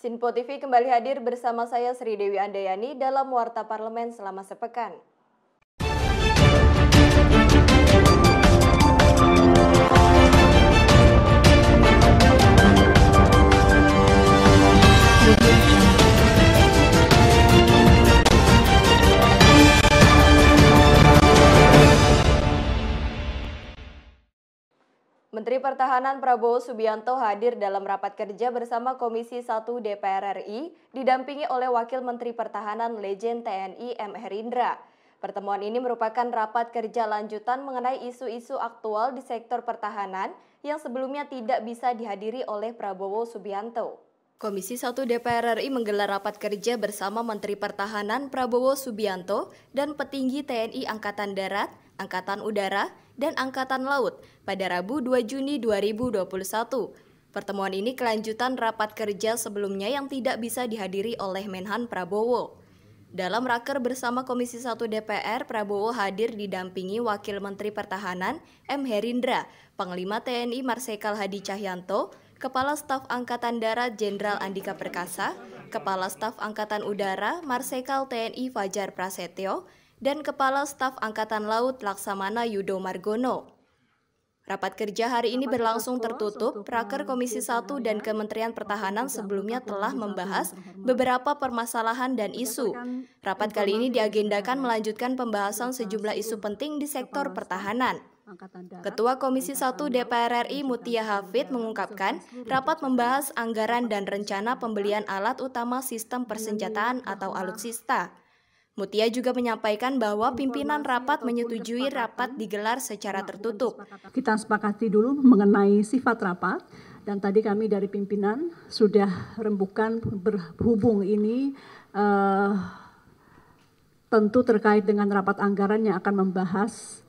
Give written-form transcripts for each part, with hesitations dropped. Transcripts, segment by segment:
Sinpo TV kembali hadir bersama saya Sri Dewi Andayani dalam Warta Parlemen selama sepekan. Menteri Pertahanan Prabowo Subianto hadir dalam rapat kerja bersama Komisi 1 DPR RI, didampingi oleh Wakil Menteri Pertahanan Legend TNI M. Herindra. Pertemuan ini merupakan rapat kerja lanjutan mengenai isu-isu aktual di sektor pertahanan yang sebelumnya tidak bisa dihadiri oleh Prabowo Subianto. Komisi 1 DPR RI menggelar rapat kerja bersama Menteri Pertahanan Prabowo Subianto dan petinggi TNI Angkatan Darat, Angkatan Udara, dan Angkatan Laut pada Rabu 2 Juni 2021. Pertemuan ini kelanjutan rapat kerja sebelumnya yang tidak bisa dihadiri oleh Menhan Prabowo. Dalam raker bersama Komisi 1 DPR, Prabowo hadir didampingi Wakil Menteri Pertahanan M. Herindra, Panglima TNI Marsikal Hadi Cahyanto, Kepala Staf Angkatan Darat Jenderal Andika Perkasa, Kepala Staf Angkatan Udara Marsikal TNI Fajar Prasetyo, dan Kepala Staf Angkatan Laut Laksamana Yudo Margono. Rapat kerja hari ini berlangsung tertutup. Raker Komisi 1 dan Kementerian Pertahanan sebelumnya telah membahas beberapa permasalahan dan isu. Rapat kali ini diagendakan melanjutkan pembahasan sejumlah isu penting di sektor pertahanan. Ketua Komisi 1 DPR RI Mutia Hafid mengungkapkan rapat membahas anggaran dan rencana pembelian alat utama sistem persenjataan atau alutsista. Mutia juga menyampaikan bahwa pimpinan rapat menyetujui rapat digelar secara tertutup. Kita sepakati dulu mengenai sifat rapat, dan tadi kami dari pimpinan sudah rembukan berhubung ini tentu terkait dengan rapat anggaran yang akan membahas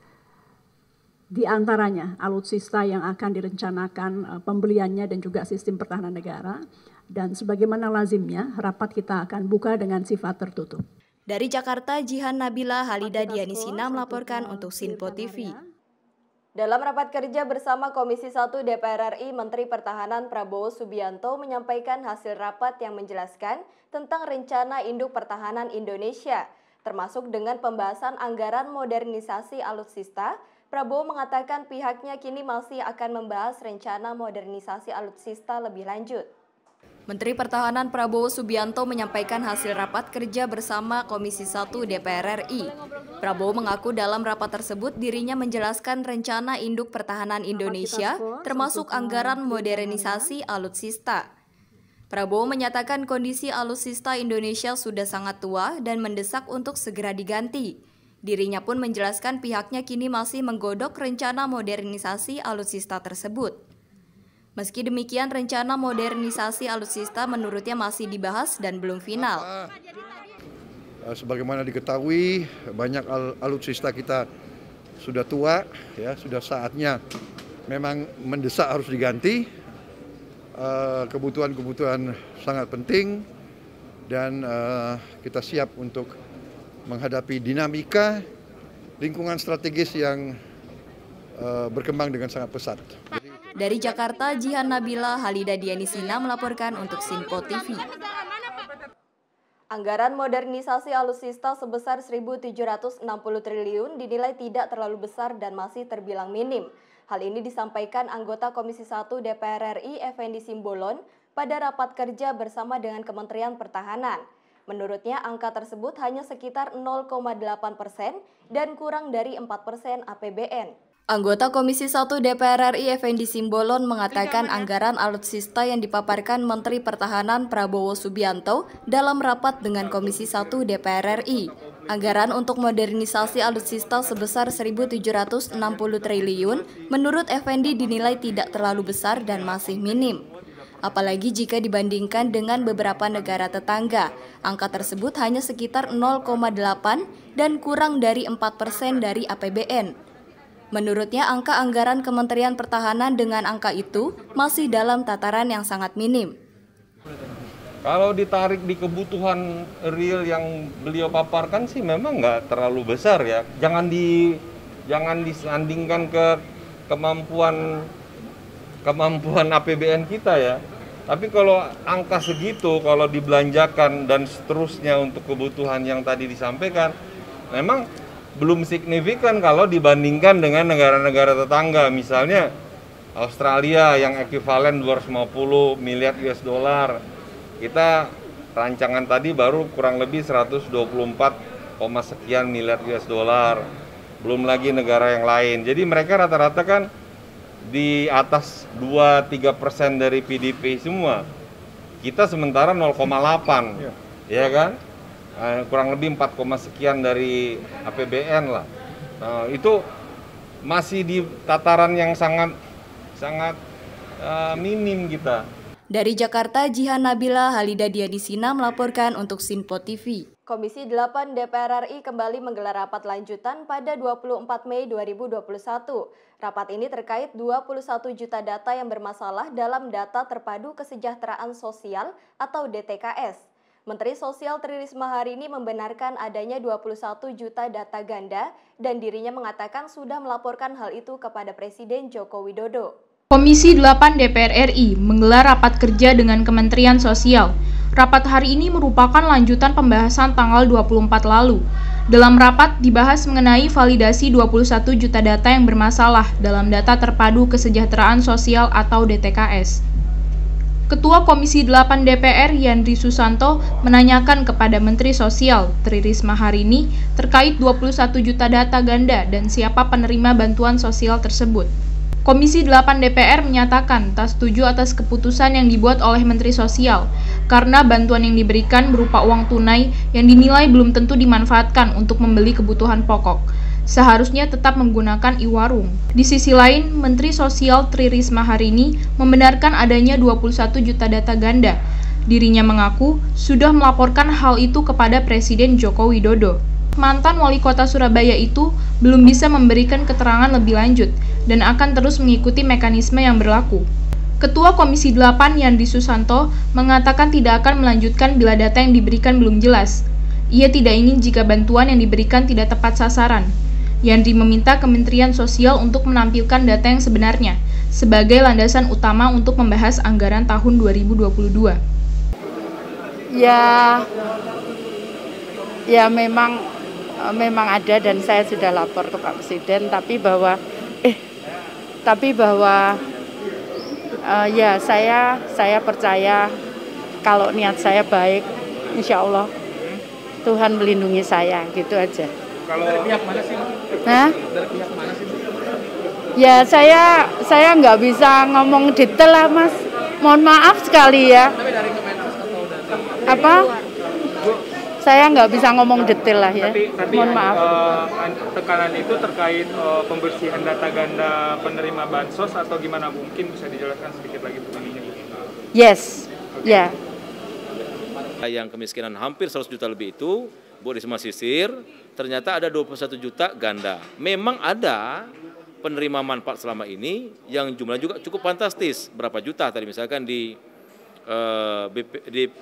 di antaranya alutsista yang akan direncanakan pembeliannya dan juga sistem pertahanan negara. Dan sebagaimana lazimnya, rapat kita akan buka dengan sifat tertutup. Dari Jakarta, Jihan Nabila Halida Dianisina melaporkan untuk Sinpo TV. Dalam rapat kerja bersama Komisi 1 DPR RI, Menteri Pertahanan Prabowo Subianto menyampaikan hasil rapat yang menjelaskan tentang rencana induk pertahanan Indonesia, termasuk dengan pembahasan anggaran modernisasi alutsista. Prabowo mengatakan pihaknya kini masih akan membahas rencana modernisasi alutsista lebih lanjut. Menteri Pertahanan Prabowo Subianto menyampaikan hasil rapat kerja bersama Komisi 1 DPR RI. Prabowo mengaku dalam rapat tersebut dirinya menjelaskan rencana induk pertahanan Indonesia termasuk anggaran modernisasi alutsista. Prabowo menyatakan kondisi alutsista Indonesia sudah sangat tua dan mendesak untuk segera diganti. Dirinya pun menjelaskan pihaknya kini masih menggodok rencana modernisasi alutsista tersebut. Meski demikian, rencana modernisasi alutsista menurutnya masih dibahas dan belum final. Sebagaimana diketahui, banyak alutsista kita sudah tua, ya, sudah saatnya memang mendesak harus diganti. Kebutuhan-kebutuhan sangat penting dan kita siap untuk menghadapi dinamika lingkungan strategis yang berkembang dengan sangat pesat. Dari Jakarta, Jihan Nabila Halida Dianisina melaporkan untuk Sinpo TV. Anggaran modernisasi alutsista sebesar 1.760 triliun dinilai tidak terlalu besar dan masih terbilang minim. Hal ini disampaikan anggota Komisi 1 DPR RI Effendi Simbolon pada rapat kerja bersama dengan Kementerian Pertahanan. Menurutnya, angka tersebut hanya sekitar 0,8% dan kurang dari 4% APBN. Anggota Komisi 1 DPR RI Effendi Simbolon mengatakan anggaran alutsista yang dipaparkan Menteri Pertahanan Prabowo Subianto dalam rapat dengan Komisi 1 DPR RI. Anggaran untuk modernisasi alutsista sebesar 1.760 triliun menurut Effendi dinilai tidak terlalu besar dan masih minim. Apalagi jika dibandingkan dengan beberapa negara tetangga, angka tersebut hanya sekitar 0,8 dan kurang dari 4% dari APBN. Menurutnya, angka anggaran Kementerian Pertahanan dengan angka itu masih dalam tataran yang sangat minim. Kalau ditarik di kebutuhan real yang beliau paparkan sih memang nggak terlalu besar ya. Jangan disandingkan ke kemampuan APBN kita ya. Tapi kalau angka segitu, kalau dibelanjakan dan seterusnya untuk kebutuhan yang tadi disampaikan, memang belum signifikan kalau dibandingkan dengan negara-negara tetangga. Misalnya Australia yang ekivalen 250 miliar US dollar. Kita rancangan tadi baru kurang lebih 124, sekian miliar US dollar. Belum lagi negara yang lain. Jadi mereka rata-rata kan di atas 2-3% dari PDB semua. Kita sementara 0,8, ya kan? Kurang lebih 4, sekian dari APBN lah. Itu masih di tataran yang sangat minim kita. Dari Jakarta, Jihan Nabila Halida Diadisina melaporkan untuk Sinpo TV. Komisi 8 DPR RI kembali menggelar rapat lanjutan pada 24 Mei 2021. Rapat ini terkait 21 juta data yang bermasalah dalam Data Terpadu Kesejahteraan Sosial atau DTKS. Menteri Sosial Tri Risma hari ini membenarkan adanya 21 juta data ganda dan dirinya mengatakan sudah melaporkan hal itu kepada Presiden Joko Widodo. Komisi 8 DPR RI menggelar rapat kerja dengan Kementerian Sosial. Rapat hari ini merupakan lanjutan pembahasan tanggal 24 lalu. Dalam rapat dibahas mengenai validasi 21 juta data yang bermasalah dalam Data Terpadu Kesejahteraan Sosial atau DTKS. Ketua Komisi 8 DPR Yandri Susanto menanyakan kepada Menteri Sosial Tri Risma hari ini terkait 21 juta data ganda dan siapa penerima bantuan sosial tersebut. Komisi 8 DPR menyatakan tak setuju atas keputusan yang dibuat oleh Menteri Sosial karena bantuan yang diberikan berupa uang tunai yang dinilai belum tentu dimanfaatkan untuk membeli kebutuhan pokok. Seharusnya tetap menggunakan e-warung. Di sisi lain, Menteri Sosial Tri Risma hari ini membenarkan adanya 21 juta data ganda. Dirinya mengaku sudah melaporkan hal itu kepada Presiden Joko Widodo. Mantan wali kota Surabaya itu belum bisa memberikan keterangan lebih lanjut dan akan terus mengikuti mekanisme yang berlaku. Ketua Komisi 8 Yandri Susanto mengatakan tidak akan melanjutkan bila data yang diberikan belum jelas. Ia tidak ingin jika bantuan yang diberikan tidak tepat sasaran. Yandri meminta Kementerian Sosial untuk menampilkan data yang sebenarnya sebagai landasan utama untuk membahas anggaran tahun 2022. Ya memang ada dan saya sudah lapor ke Pak Presiden, tapi bahwa saya percaya kalau niat saya baik, insya Allah Tuhan melindungi saya, gitu aja. Kalau dari pihak mana sih? Dari pihak mana sih? Ya saya nggak bisa ngomong detail lah Mas, mohon maaf sekali ya. Tapi dari Kemensos atau dari apa? Saya nggak bisa ngomong detail lah ya. Tapi mohon maaf. Tekanan itu terkait pembersihan data ganda penerima bansos atau gimana, mungkin bisa dijelaskan sedikit lagi petaninya? Yes, ya. Yang kemiskinan hampir 100 juta lebih itu, Bu Risma sisir, ternyata ada 21 juta ganda. Memang ada penerima manfaat selama ini yang jumlahnya juga cukup fantastis. Berapa juta tadi misalkan di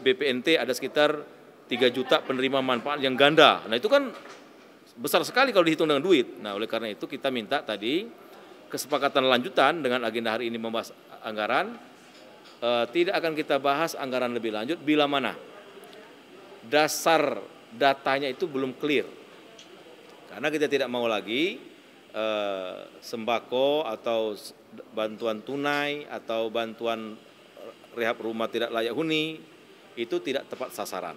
BPNT ada sekitar 3 juta penerima manfaat yang ganda. Nah itu kan besar sekali kalau dihitung dengan duit. Nah oleh karena itu kita minta tadi kesepakatan lanjutan dengan agenda hari ini membahas anggaran. Tidak akan kita bahas anggaran lebih lanjut bila mana dasar datanya itu belum clear. Karena kita tidak mau lagi sembako atau bantuan tunai atau bantuan rehab rumah tidak layak huni itu tidak tepat sasaran.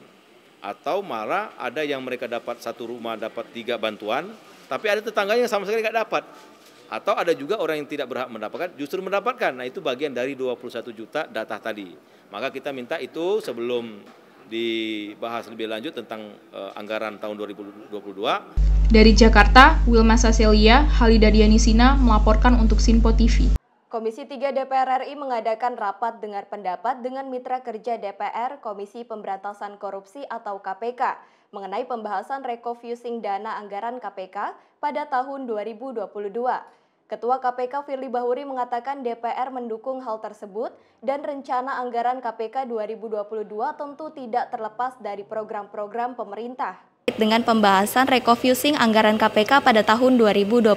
Atau malah ada yang mereka dapat satu rumah dapat 3 bantuan, tapi ada tetangganya sama sekali nggak dapat. Atau ada juga orang yang tidak berhak mendapatkan, justru mendapatkan. Nah itu bagian dari 21 juta data tadi. Maka kita minta itu sebelum dibahas lebih lanjut tentang anggaran tahun 2022. Dari Jakarta, Wilma Saselia, Halida Dianisina melaporkan untuk Sinpo TV. Komisi 3 DPR RI mengadakan rapat dengar pendapat dengan Mitra Kerja DPR Komisi Pemberantasan Korupsi atau KPK mengenai pembahasan refocusing dana anggaran KPK pada tahun 2022. Ketua KPK Firly Bahuri mengatakan DPR mendukung hal tersebut dan rencana anggaran KPK 2022 tentu tidak terlepas dari program-program pemerintah. Dengan pembahasan refocusing anggaran KPK pada tahun 2022.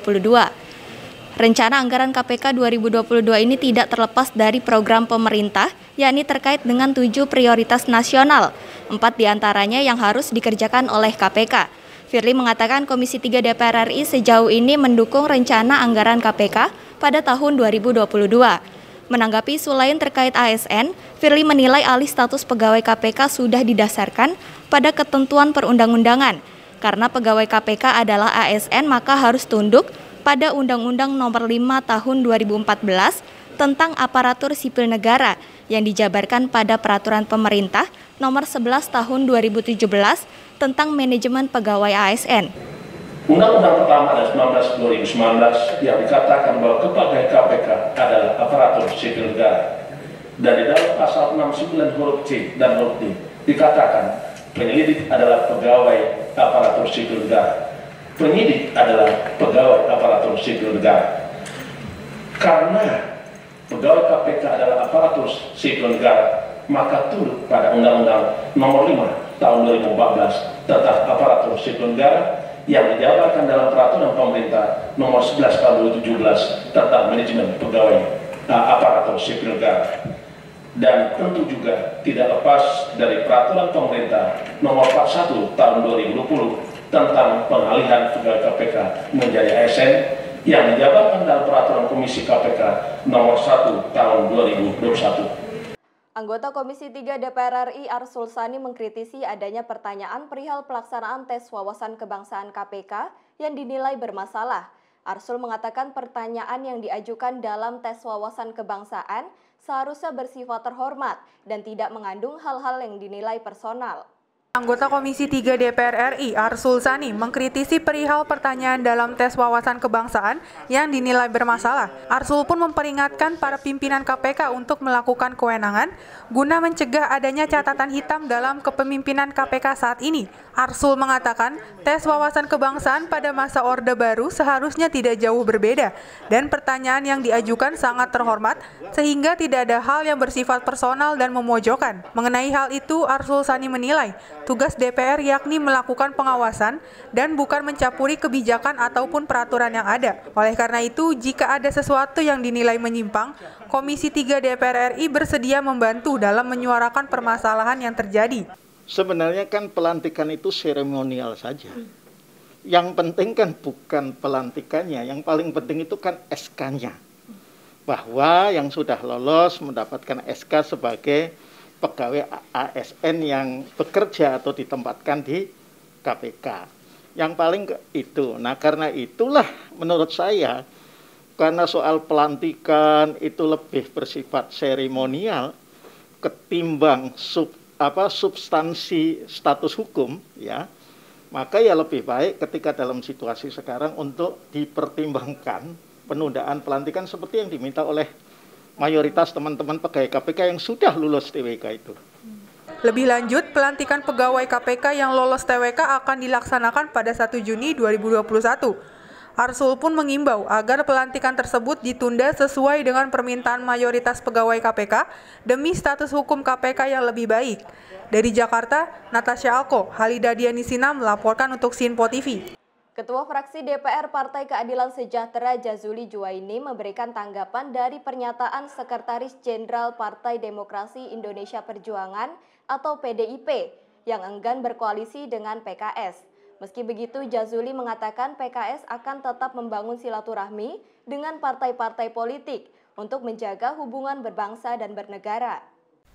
Rencana anggaran KPK 2022 ini tidak terlepas dari program pemerintah, yakni terkait dengan 7 prioritas nasional, 4 diantaranya yang harus dikerjakan oleh KPK. Firly mengatakan Komisi 3 DPR RI sejauh ini mendukung rencana anggaran KPK pada tahun 2022. Menanggapi isu lain terkait ASN, Firly menilai alih status pegawai KPK sudah didasarkan pada ketentuan perundang-undangan. Karena pegawai KPK adalah ASN, maka harus tunduk pada Undang-Undang Nomor 5 Tahun 2014 tentang Aparatur Sipil Negara yang dijabarkan pada Peraturan Pemerintah Nomor 11 Tahun 2017 tentang Manajemen Pegawai ASN. Undang-Undang pertama ada 19/2019 yang dikatakan bahwa pegawai KPK adalah aparatur sipil negara. Dan di dalam pasal 69 huruf C dan huruf D dikatakan penyelidik adalah pegawai aparatur sipil negara. Penyidik adalah pegawai aparatur sipil negara. Karena pegawai KPK adalah aparatur sipil negara, maka tunduk pada Undang-Undang Nomor 5 Tahun 2014 tentang Aparatur Sipil Negara yang dijabarkan dalam Peraturan Pemerintah Nomor 11 Tahun 2017 tentang Manajemen Pegawai Aparatur Sipil Negara. Dan tentu juga tidak lepas dari Peraturan Pemerintah Nomor 41 Tahun 2020 tentang pengalihan pegawai KPK menjadi ASN yang dijabarkan dalam Peraturan Komisi KPK Nomor 1 Tahun 2021. Anggota Komisi 3 DPR RI Arsul Sani mengkritisi adanya pertanyaan perihal pelaksanaan tes wawasan kebangsaan KPK yang dinilai bermasalah. Arsul mengatakan pertanyaan yang diajukan dalam tes wawasan kebangsaan seharusnya bersifat terhormat dan tidak mengandung hal-hal yang dinilai personal. Anggota Komisi 3 DPR RI Arsul Sani mengkritisi perihal pertanyaan dalam tes wawasan kebangsaan yang dinilai bermasalah. Arsul pun memperingatkan para pimpinan KPK untuk melakukan kewenangan guna mencegah adanya catatan hitam dalam kepemimpinan KPK saat ini. Arsul mengatakan tes wawasan kebangsaan pada masa Orde Baru seharusnya tidak jauh berbeda dan pertanyaan yang diajukan sangat terhormat sehingga tidak ada hal yang bersifat personal dan memojokkan. Mengenai hal itu, Arsul Sani menilai tugas DPR yakni melakukan pengawasan dan bukan mencampuri kebijakan ataupun peraturan yang ada. Oleh karena itu, jika ada sesuatu yang dinilai menyimpang, Komisi 3 DPR RI bersedia membantu dalam menyuarakan permasalahan yang terjadi. Sebenarnya kan pelantikan itu seremonial saja. Yang penting kan bukan pelantikannya, yang paling penting itu kan SK-nya. Bahwa yang sudah lolos mendapatkan SK sebagai pegawai ASN yang bekerja atau ditempatkan di KPK. Yang paling itu. Nah, karena itulah menurut saya, karena soal pelantikan itu lebih bersifat seremonial ketimbang substansi status hukum, ya, maka ya lebih baik ketika dalam situasi sekarang untuk dipertimbangkan penundaan pelantikan seperti yang diminta oleh mayoritas teman-teman pegawai KPK yang sudah lulus TWK itu. Lebih lanjut, pelantikan pegawai KPK yang lolos TWK akan dilaksanakan pada 1 Juni 2021. Arsul pun mengimbau agar pelantikan tersebut ditunda sesuai dengan permintaan mayoritas pegawai KPK demi status hukum KPK yang lebih baik. Dari Jakarta, Natasha Alko, Halida Dianisina melaporkan untuk Sinpo TV. Ketua Fraksi DPR Partai Keadilan Sejahtera Jazuli Juwaini memberikan tanggapan dari pernyataan Sekretaris Jenderal Partai Demokrasi Indonesia Perjuangan atau PDIP yang enggan berkoalisi dengan PKS. Meski begitu, Jazuli mengatakan PKS akan tetap membangun silaturahmi dengan partai-partai politik untuk menjaga hubungan berbangsa dan bernegara.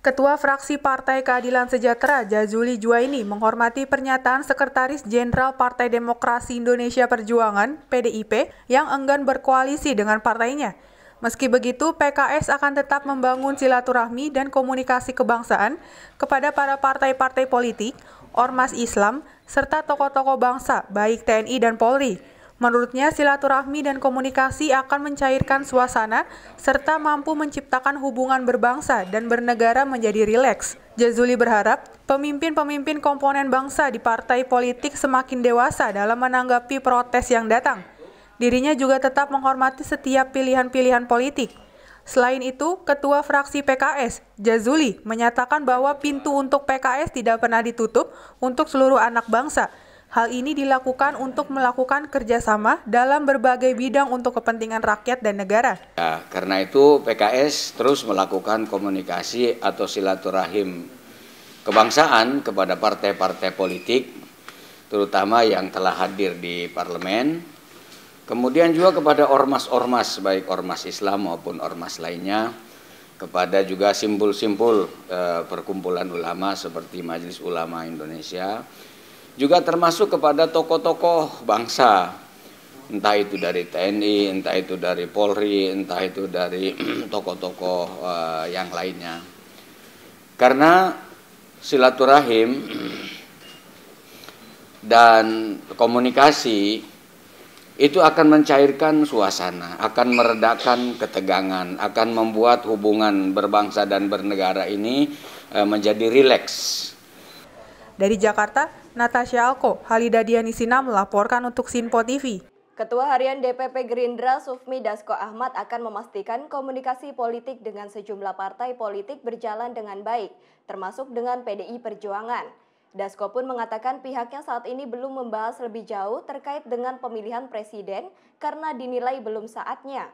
Ketua Fraksi Partai Keadilan Sejahtera Jazuli Juwaini menghormati pernyataan Sekretaris Jenderal Partai Demokrasi Indonesia Perjuangan (PDIP) yang enggan berkoalisi dengan partainya. Meski begitu, PKS akan tetap membangun silaturahmi dan komunikasi kebangsaan kepada para partai-partai politik, ormas Islam, serta tokoh-tokoh bangsa, baik TNI dan Polri. Menurutnya, silaturahmi dan komunikasi akan mencairkan suasana serta mampu menciptakan hubungan berbangsa dan bernegara menjadi rileks. Jazuli berharap pemimpin-pemimpin komponen bangsa di partai politik semakin dewasa dalam menanggapi protes yang datang. Dirinya juga tetap menghormati setiap pilihan-pilihan politik. Selain itu, Ketua Fraksi PKS, Jazuli, menyatakan bahwa pintu untuk PKS tidak pernah ditutup untuk seluruh anak bangsa. Hal ini dilakukan untuk melakukan kerjasama dalam berbagai bidang untuk kepentingan rakyat dan negara. Ya, karena itu PKS terus melakukan komunikasi atau silaturahim kebangsaan kepada partai-partai politik, terutama yang telah hadir di parlemen, kemudian juga kepada ormas-ormas, baik ormas Islam maupun ormas lainnya, kepada juga simpul-simpul perkumpulan ulama seperti Majelis Ulama Indonesia, juga termasuk kepada tokoh-tokoh bangsa, entah itu dari TNI, entah itu dari Polri, entah itu dari tokoh-tokoh yang lainnya. Karena silaturahim dan komunikasi itu akan mencairkan suasana, akan meredakan ketegangan, akan membuat hubungan berbangsa dan bernegara ini menjadi rileks. Dari Jakarta, Natasha Alko, Halida Dianisina melaporkan untuk Sinpo TV. Ketua Harian DPP Gerindra Sufmi Dasko Ahmad akan memastikan komunikasi politik dengan sejumlah partai politik berjalan dengan baik, termasuk dengan PDI Perjuangan. Dasko pun mengatakan pihaknya saat ini belum membahas lebih jauh terkait dengan pemilihan presiden karena dinilai belum saatnya.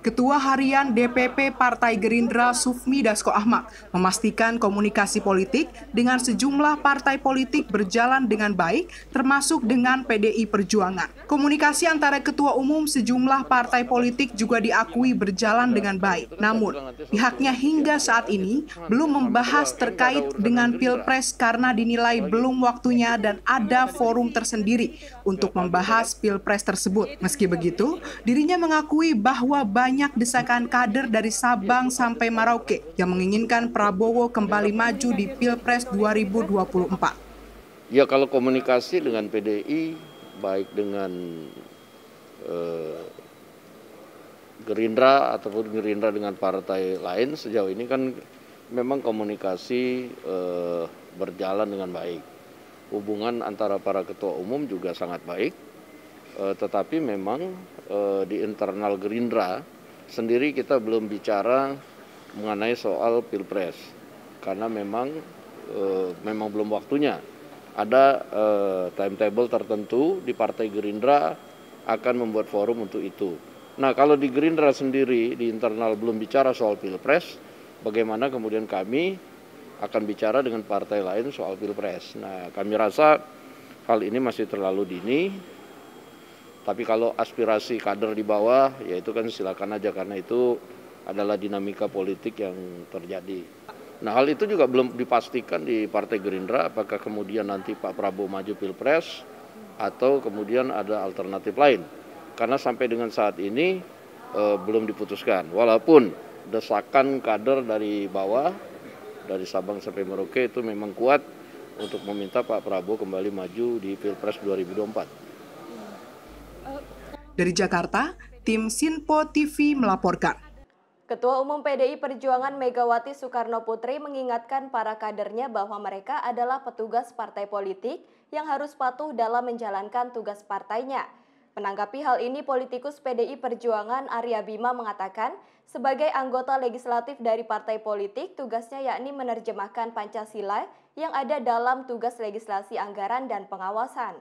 Ketua Harian DPP Partai Gerindra Sufmi Dasko Ahmad memastikan komunikasi politik dengan sejumlah partai politik berjalan dengan baik, termasuk dengan PDI Perjuangan. Komunikasi antara ketua umum sejumlah partai politik juga diakui berjalan dengan baik. Namun, pihaknya hingga saat ini belum membahas terkait dengan Pilpres karena dinilai belum waktunya dan ada forum tersendiri untuk membahas Pilpres tersebut. Meski begitu, dirinya mengakui bahwa banyak desakan kader dari Sabang sampai Merauke yang menginginkan Prabowo kembali maju di Pilpres 2024. Ya, kalau komunikasi dengan PDI, baik dengan Gerindra ataupun Gerindra dengan partai lain, sejauh ini kan memang komunikasi berjalan dengan baik. Hubungan antara para ketua umum juga sangat baik, tetapi memang di internal Gerindra sendiri kita belum bicara mengenai soal Pilpres karena memang belum waktunya. Ada timetable tertentu di Partai Gerindra akan membuat forum untuk itu. Nah, kalau di Gerindra sendiri di internal belum bicara soal Pilpres, bagaimana kemudian kami akan bicara dengan partai lain soal Pilpres. Nah, kami rasa hal ini masih terlalu dini. Tapi kalau aspirasi kader di bawah, ya itu kan silakan aja karena itu adalah dinamika politik yang terjadi. Nah, hal itu juga belum dipastikan di Partai Gerindra apakah kemudian nanti Pak Prabowo maju Pilpres atau kemudian ada alternatif lain. Karena sampai dengan saat ini belum diputuskan. Walaupun desakan kader dari bawah, dari Sabang sampai Merauke itu memang kuat untuk meminta Pak Prabowo kembali maju di Pilpres 2024. Dari Jakarta, tim Sinpo TV melaporkan. Ketua Umum PDI Perjuangan Megawati Soekarno Putri mengingatkan para kadernya bahwa mereka adalah petugas partai politik yang harus patuh dalam menjalankan tugas partainya. Menanggapi hal ini, politikus PDI Perjuangan Arya Bima mengatakan, sebagai anggota legislatif dari partai politik, tugasnya yakni menerjemahkan Pancasila yang ada dalam tugas legislasi anggaran dan pengawasan.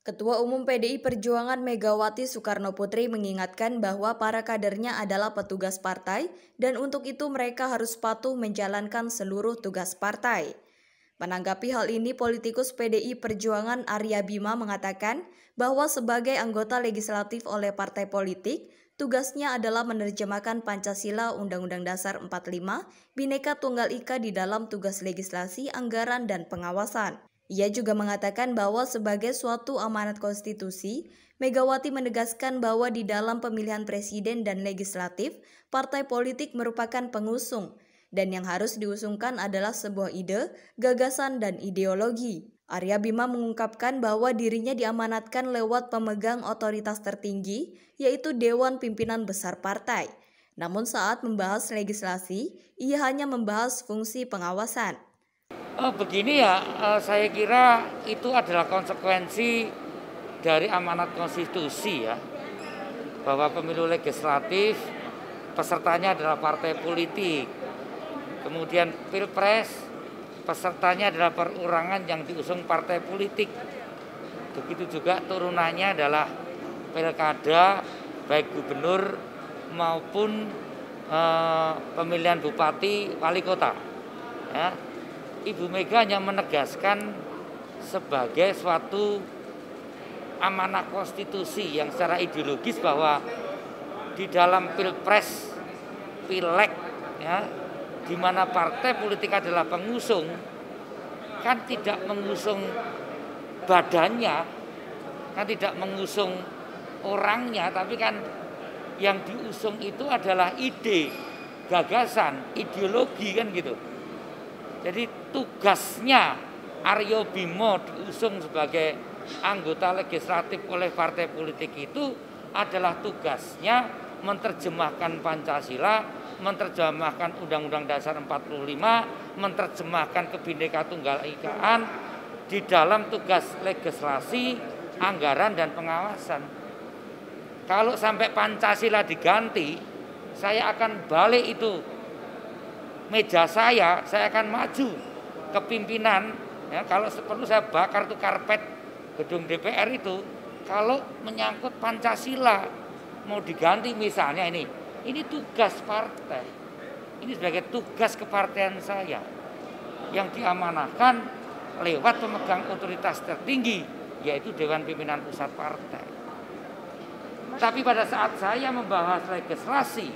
Ketua Umum PDI Perjuangan Megawati Soekarno Putri mengingatkan bahwa para kadernya adalah petugas partai dan untuk itu mereka harus patuh menjalankan seluruh tugas partai. Menanggapi hal ini, politikus PDI Perjuangan Arya Bima mengatakan bahwa sebagai anggota legislatif oleh partai politik, tugasnya adalah menerjemahkan Pancasila Undang-Undang Dasar 45, Bhinneka Tunggal Ika di dalam tugas legislasi, anggaran, dan pengawasan. Ia juga mengatakan bahwa sebagai suatu amanat konstitusi, Megawati menegaskan bahwa di dalam pemilihan presiden dan legislatif, partai politik merupakan pengusung, dan yang harus diusungkan adalah sebuah ide, gagasan, dan ideologi. Arya Bima mengungkapkan bahwa dirinya diamanatkan lewat pemegang otoritas tertinggi, yaitu Dewan Pimpinan Besar Partai. Namun saat membahas legislasi, ia hanya membahas fungsi pengawasan. Begini ya, saya kira itu adalah konsekuensi dari amanat konstitusi ya, bahwa pemilu legislatif pesertanya adalah partai politik, kemudian Pilpres pesertanya adalah perorangan yang diusung partai politik. begitu juga turunannya adalah pilkada baik gubernur maupun pemilihan bupati wali kota. Ya. Ibu Mega hanya menegaskan sebagai suatu amanah konstitusi yang secara ideologis bahwa di dalam pilpres, pileg, ya, di mana partai politik adalah pengusung, kan tidak mengusung badannya, kan tidak mengusung orangnya, tapi kan yang diusung itu adalah ide, gagasan, ideologi kan gitu. Jadi tugasnya Aryo Bimo diusung sebagai anggota legislatif oleh partai politik itu adalah tugasnya menerjemahkan Pancasila, menerjemahkan Undang-Undang Dasar 45, menerjemahkan Kebhinneka Tunggal Ikaan di dalam tugas legislasi, anggaran, dan pengawasan. Kalau sampai Pancasila diganti, saya akan balik itu meja saya akan maju ke pimpinan. Ya, kalau perlu saya bakar tuh karpet gedung DPR itu. Kalau menyangkut Pancasila mau diganti misalnya ini tugas partai. Ini sebagai tugas kepartean saya yang diamanahkan lewat pemegang otoritas tertinggi, yaitu Dewan Pimpinan Pusat Partai. Tapi pada saat saya membahas legislasi,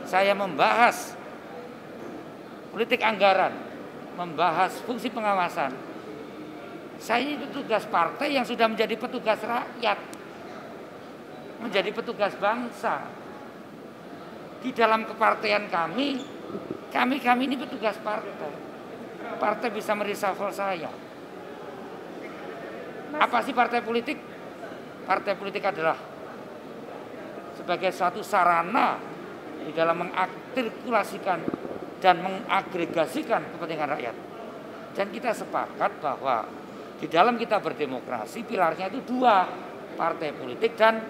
saya membahas politik anggaran, membahas fungsi pengawasan, saya ini petugas partai yang sudah menjadi petugas rakyat, menjadi petugas bangsa. Di dalam kepartean kami ini petugas partai. Partai bisa mereshuffle saya. Apa sih partai politik? Partai politik adalah sebagai suatu sarana di dalam mengartikulasikan dan mengagregasikan kepentingan rakyat. Dan kita sepakat bahwa di dalam kita berdemokrasi pilarnya itu dua, partai politik dan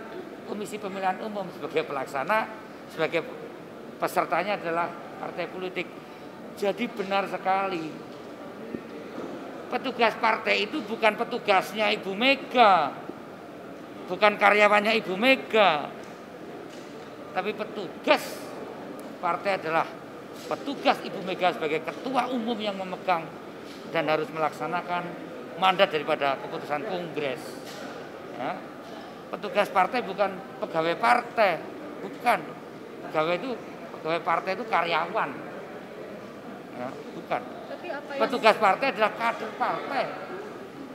komisi pemilihan umum sebagai pelaksana, sebagai pesertanya adalah partai politik. Jadi benar sekali, petugas partai itu bukan petugasnya Ibu Mega, bukan karyawannya Ibu Mega, tapi petugas partai adalah petugas Ibu Mega sebagai ketua umum yang memegang dan harus melaksanakan mandat daripada keputusan Kongres. Ya. Petugas partai bukan pegawai partai, bukan. Pegawai partai itu karyawan, ya, bukan. Petugas partai adalah kader partai,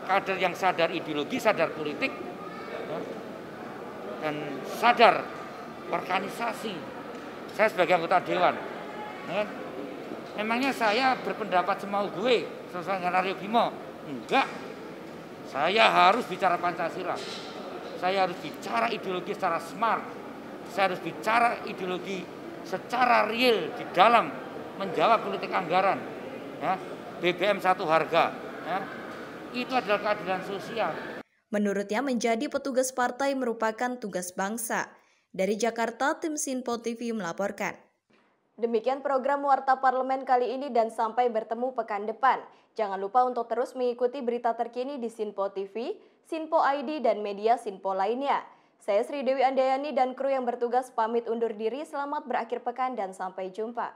kader yang sadar ideologi, sadar politik, ya, dan sadar organisasi. Saya sebagai anggota dewan, ya, memangnya saya berpendapat semau gue sesuai dengan Aryo Bimo? Enggak. Saya harus bicara Pancasila. Saya harus bicara ideologi secara smart. Saya harus bicara ideologi secara real di dalam menjawab politik anggaran. Ya, BBM satu harga. Ya, itu adalah keadilan sosial. Menurutnya menjadi petugas partai merupakan tugas bangsa. Dari Jakarta, tim Sinpo TV melaporkan. Demikian program Warta Parlemen kali ini dan sampai bertemu pekan depan. Jangan lupa untuk terus mengikuti berita terkini di Sinpo TV, Sinpo ID, dan media Sinpo lainnya. Saya Sri Dewi Andayani dan kru yang bertugas pamit undur diri. Selamat berakhir pekan dan sampai jumpa.